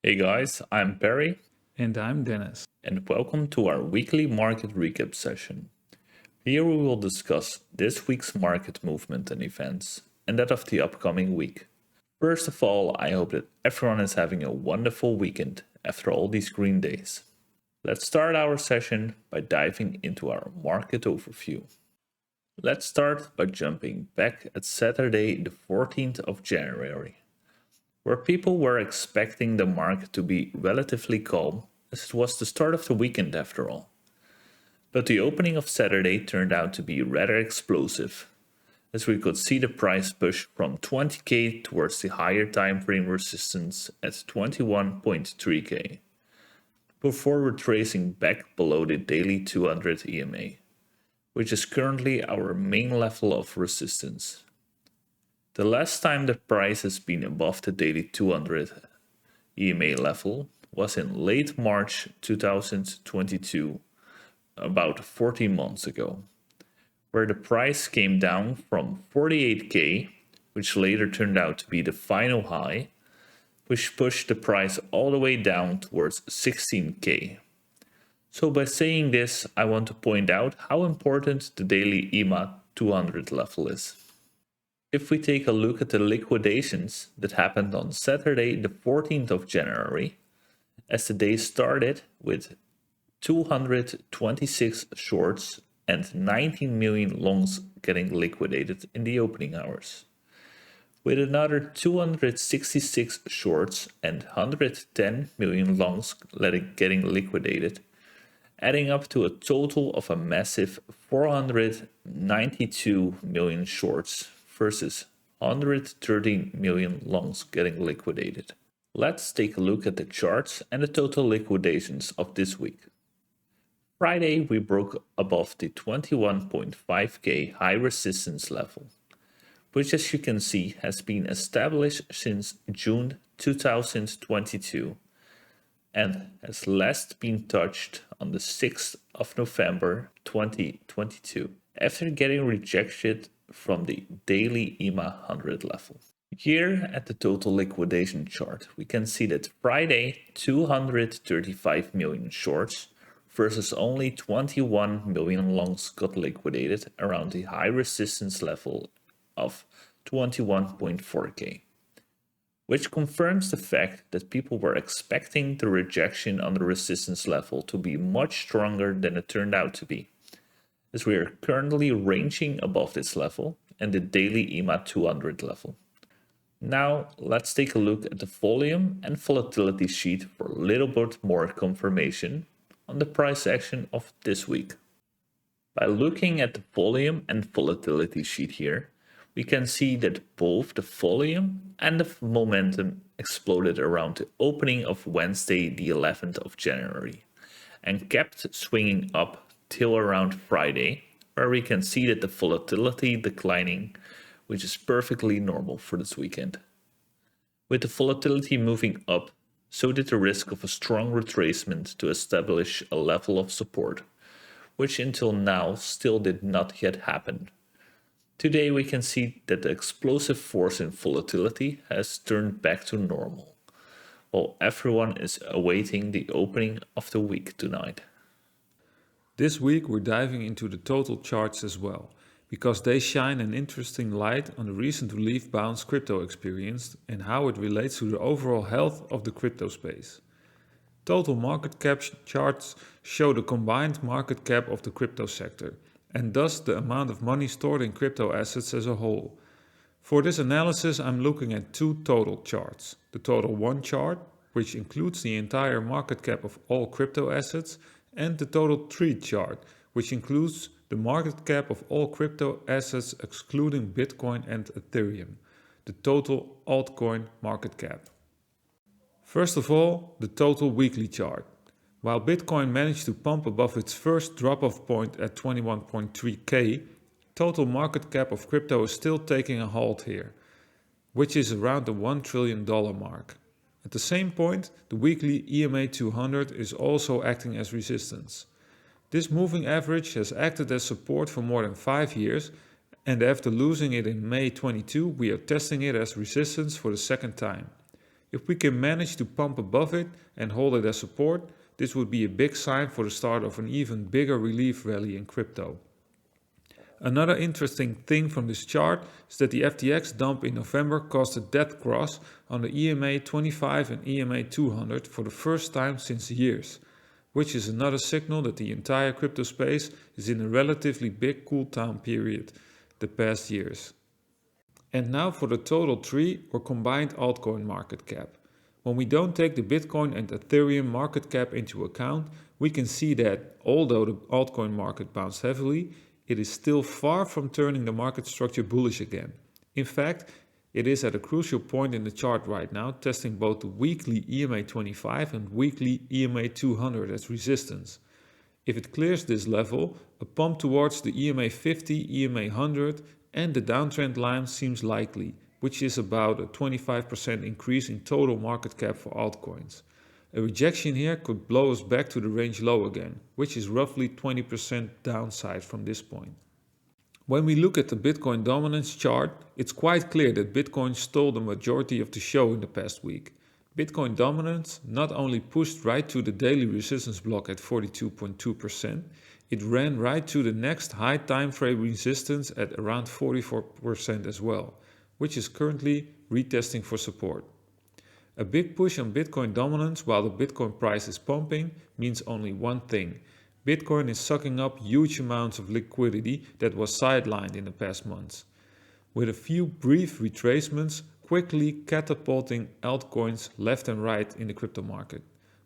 Hey guys, I'm Perry, And I'm Dennis. and welcome to our weekly market recap session. Here we will discuss this week's market movement and events, and that of the upcoming week. First of all, I hope that everyone is having a wonderful weekend after all these green days. Let's start our session by diving into our market overview. Let's start by jumping back at Saturday, the 14th of January, where people were expecting the market to be relatively calm, as it was the start of the weekend after all. But the opening of Saturday turned out to be rather explosive, as we could see the price push from 20k towards the higher time frame resistance at 21.3k, before retracing back below the daily 200 EMA, which is currently our main level of resistance. The last time the price has been above the daily 200 EMA level was in late March 2022, about 14 months ago, where the price came down from 48k, which later turned out to be the final high, which pushed the price all the way down towards 16k. So by saying this, I want to point out how important the daily EMA 200 level is. If we take a look at the liquidations that happened on Saturday, the 14th of January, as the day started with 226 shorts and 19 million longs getting liquidated in the opening hours, with another 266 shorts and 110 million longs getting liquidated, adding up to a total of a massive 492 million shorts versus 113 million longs getting liquidated. Let's take a look at the charts and the total liquidations of this week. Friday, we broke above the 21.5k high resistance level, which, as you can see, has been established since June 2022 and has last been touched on the 6th of November 2022 after getting rejected from the daily EMA 100 level. Here at the total liquidation chart, we can see that Friday 235 million shorts versus only 21 million longs got liquidated around the high resistance level of 21.4k, which confirms the fact that people were expecting the rejection on the resistance level to be much stronger than it turned out to be, as we are currently ranging above this level and the daily EMA 200 level. Now let's take a look at the volume and volatility sheet for a little bit more confirmation on the price action of this week. By looking at the volume and volatility sheet here, we can see that both the volume and the momentum exploded around the opening of Wednesday the 11th of January and kept swinging up till around Friday, where we can see that the volatility declining, which is perfectly normal for this weekend. With the volatility moving up, so did the risk of a strong retracement to establish a level of support, which until now still did not yet happen. Today we can see that the explosive force in volatility has turned back to normal, while everyone is awaiting the opening of the week tonight. This week we're diving into the total charts as well, because they shine an interesting light on the recent relief bounce crypto experienced and how it relates to the overall health of the crypto space. Total market cap charts show the combined market cap of the crypto sector, and thus the amount of money stored in crypto assets as a whole. For this analysis, I'm looking at two total charts. The total 1 chart, which includes the entire market cap of all crypto assets, and the total 3 chart, which includes the market cap of all crypto assets excluding Bitcoin and Ethereum, the total altcoin market cap. First of all, the total weekly chart. While Bitcoin managed to pump above its first drop-off point at 21.3k, total market cap of crypto is still taking a halt here, which is around the $1 trillion mark. At the same point, the weekly EMA 200 is also acting as resistance. This moving average has acted as support for more than 5 years, and after losing it in May 22, we are testing it as resistance for the second time. If we can manage to pump above it and hold it as support, this would be a big sign for the start of an even bigger relief rally in crypto. Another interesting thing from this chart is that the FTX dump in November caused a dead cross on the EMA 25 and EMA 200 for the first time since years, which is another signal that the entire crypto space is in a relatively big cool down period the past years. And now for the total tree or combined altcoin market cap. When we don't take the Bitcoin and Ethereum market cap into account, we can see that although the altcoin market bounced heavily, it is still far from turning the market structure bullish again. In fact, it is at a crucial point in the chart right now, testing both the weekly EMA 25 and weekly EMA 200 as resistance. If it clears this level, a pump towards the EMA 50, EMA 100 and the downtrend line seems likely, which is about a 25% increase in total market cap for altcoins. A rejection here could blow us back to the range low again, which is roughly 20% downside from this point. When we look at the Bitcoin dominance chart, it's quite clear that Bitcoin stole the majority of the show in the past week. Bitcoin dominance not only pushed right to the daily resistance block at 42.2%, it ran right to the next high time frame resistance at around 44% as well, which is currently retesting for support. A big push on Bitcoin dominance while the Bitcoin price is pumping means only one thing. Bitcoin is sucking up huge amounts of liquidity that was sidelined in the past months, with a few brief retracements quickly catapulting altcoins left and right in the crypto market,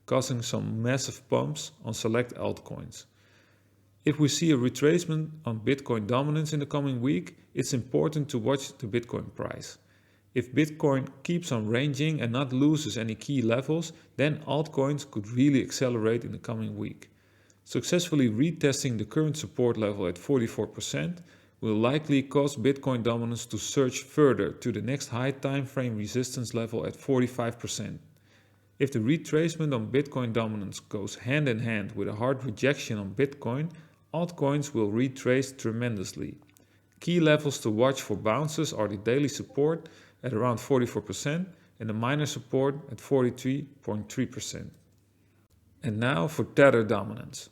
causing some massive pumps on select altcoins. If we see a retracement on Bitcoin dominance in the coming week, it's important to watch the Bitcoin price. If Bitcoin keeps on ranging and not loses any key levels, then altcoins could really accelerate in the coming week. Successfully retesting the current support level at 44% will likely cause Bitcoin dominance to surge further to the next high time frame resistance level at 45%. If the retracement on Bitcoin dominance goes hand in hand with a hard rejection on Bitcoin, altcoins will retrace tremendously. Key levels to watch for bounces are the daily support at around 44% and the minor support at 43.3%. And now for Tether dominance.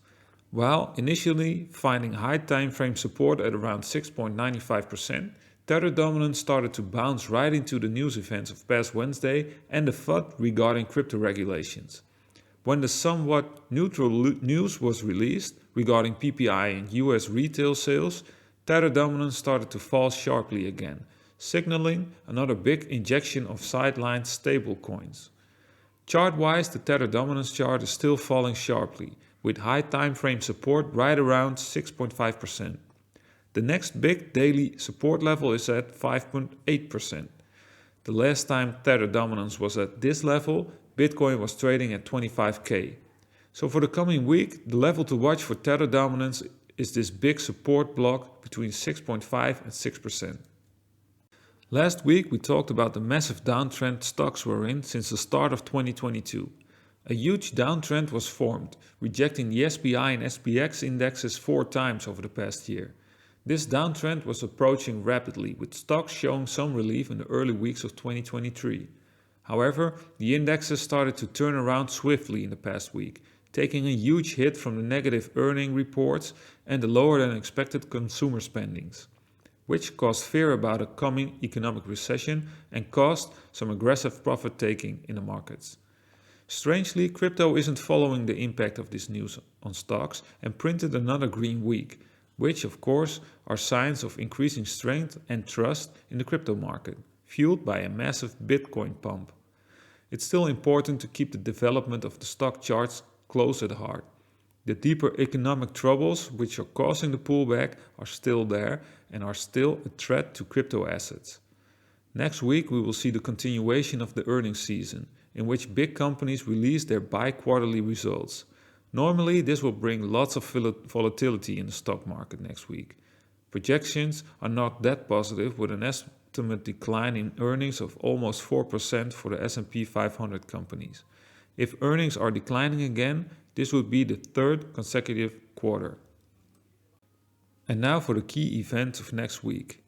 While initially finding high time frame support at around 6.95%, Tether dominance started to bounce right into the news events of past Wednesday and the FUD regarding crypto regulations. When the somewhat neutral news was released regarding PPI and US retail sales, Tether dominance started to fall sharply again, signaling another big injection of sidelined stablecoins. Chart-wise, the Tether dominance chart is still falling sharply, with high time frame support right around 6.5%. The next big daily support level is at 5.8%. The last time Tether dominance was at this level, Bitcoin was trading at 25k. So for the coming week, the level to watch for Tether dominance is this big support block between 6.5 and 6%. Last week we talked about the massive downtrend stocks were in since the start of 2022. A huge downtrend was formed, rejecting the SPI and SPX indexes 4 times over the past year. This downtrend was approaching rapidly, with stocks showing some relief in the early weeks of 2023. However, the indexes started to turn around swiftly in the past week, taking a huge hit from the negative earning reports and the lower than expected consumer spendings, which caused fear about a coming economic recession and caused some aggressive profit taking in the markets. Strangely, crypto isn't following the impact of this news on stocks and printed another green week, which of course are signs of increasing strength and trust in the crypto market, fueled by a massive Bitcoin pump. It's still important to keep the development of the stock charts close at heart. The deeper economic troubles which are causing the pullback are still there and are still a threat to crypto assets. Next week we will see the continuation of the earnings season, in which big companies release their bi-quarterly results. Normally this will bring lots of volatility in the stock market next week. Projections are not that positive, with an estimate decline in earnings of almost 4% for the S&P 500 companies. If earnings are declining again, this would be the 3rd consecutive quarter. And now for the key events of next week.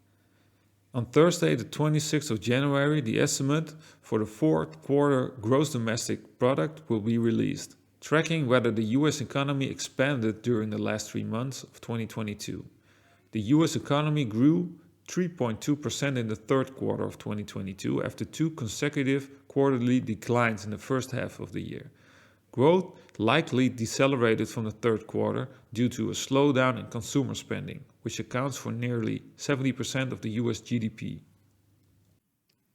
On Thursday, the 26th of January, the estimate for the fourth quarter gross domestic product will be released, tracking whether the US economy expanded during the last 3 months of 2022. The US economy grew 3.2% in the third quarter of 2022 after 2 consecutive quarterly declines in the first half of the year. Growth likely decelerated from the third quarter due to a slowdown in consumer spending, which accounts for nearly 70% of the US GDP.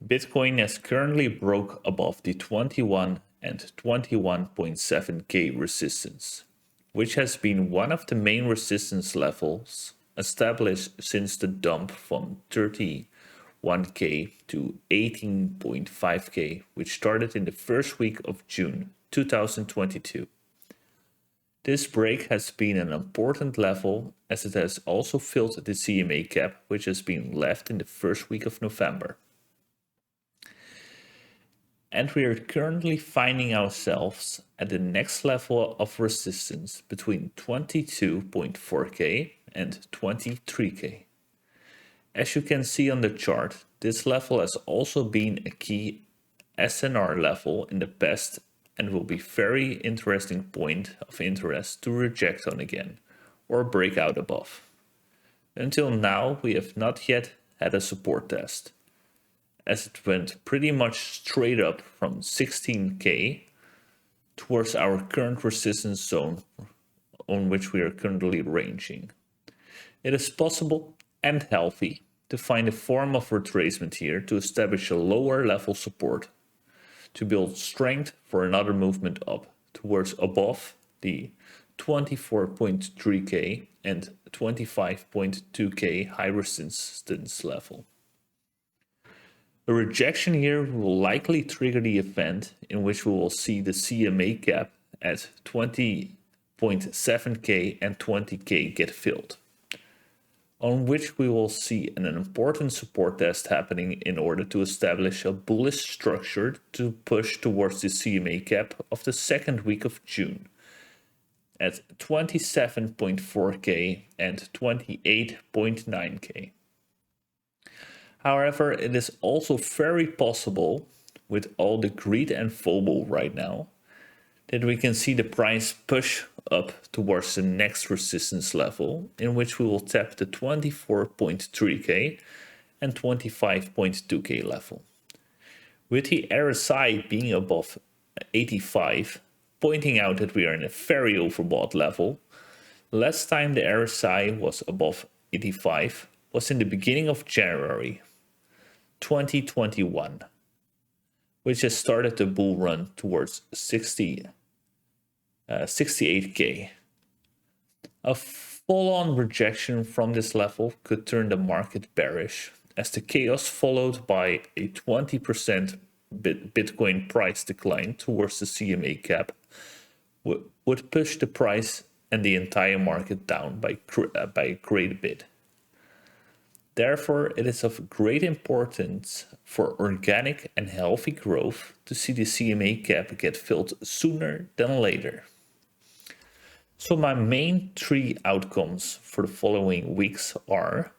Bitcoin has currently broke above the 21 and 21.7k resistance, which has been one of the main resistance levels established since the dump from 31k to 18.5k, which started in the first week of June 2022. This break has been an important level as it has also filled the CMA cap, which has been left in the first week of November. And we are currently finding ourselves at the next level of resistance between 22.4k and 23k. As you can see on the chart, this level has also been a key SNR level in the past and will be very interesting point of interest to reject on again or break out above. Until now, we have not yet had a support test, as it went pretty much straight up from 16k towards our current resistance zone on which we are currently ranging. It is possible and healthy to find a form of retracement here to establish a lower level support, to build strength for another movement up towards above the 24.3k and 25.2k high resistance level. A rejection here will likely trigger the event in which we will see the CMA cap at 20.7k and 20k get filled, on which we will see an important support test happening in order to establish a bullish structure to push towards the CMA cap of the second week of June at 27.4k and 28.9k. However, it is also very possible, with all the greed and FOMO right now, that we can see the price push up towards the next resistance level, in which we will tap the 24.3k and 25.2k level. With the RSI being above 85, pointing out that we are in a very overbought level. Last time the RSI was above 85 was in the beginning of January 2021, which has started the bull run towards 68k. A full-on rejection from this level could turn the market bearish, as the chaos followed by a 20% Bitcoin price decline towards the CMA cap would push the price and the entire market down by a great bit. Therefore, it is of great importance for organic and healthy growth to see the CMA cap get filled sooner than later. So my main 3 outcomes for the following weeks are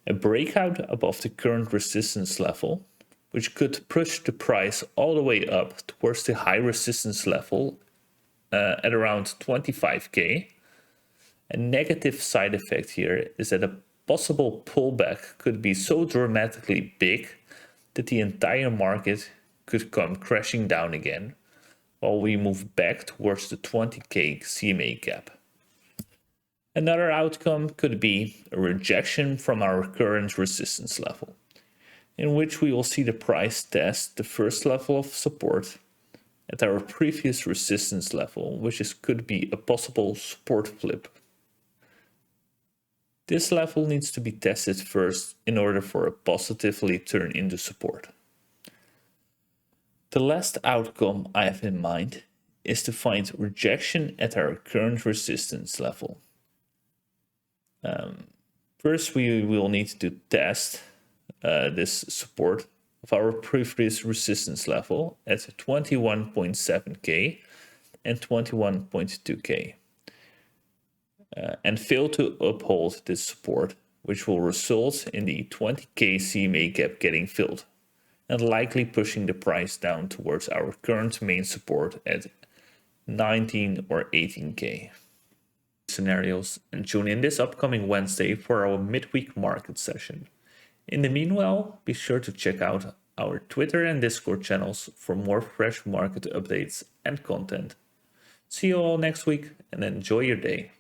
a breakout above the current resistance level, which could push the price all the way up towards the high resistance level at around 25k. A negative side effect here is that a possible pullback could be so dramatically big that the entire market could come crashing down again, while we move back towards the 20k CMA cap. Another outcome could be a rejection from our current resistance level, in which we will see the price test the first level of support at our previous resistance level, which could be a possible support flip. This level needs to be tested first in order for it positively turn into support. The last outcome I have in mind is to find rejection at our current resistance level. First, we will need to test this support of our previous resistance level at 21.7k and 21.2k. And fail to uphold this support which will result in the 20k CMA gap getting filled and likely pushing the price down towards our current main support at 19 or 18k scenarios, and tune in this upcoming Wednesday for our midweek market session. In the meanwhile, be sure to check out our Twitter and Discord channels for more fresh market updates and content. See you all next week and enjoy your day.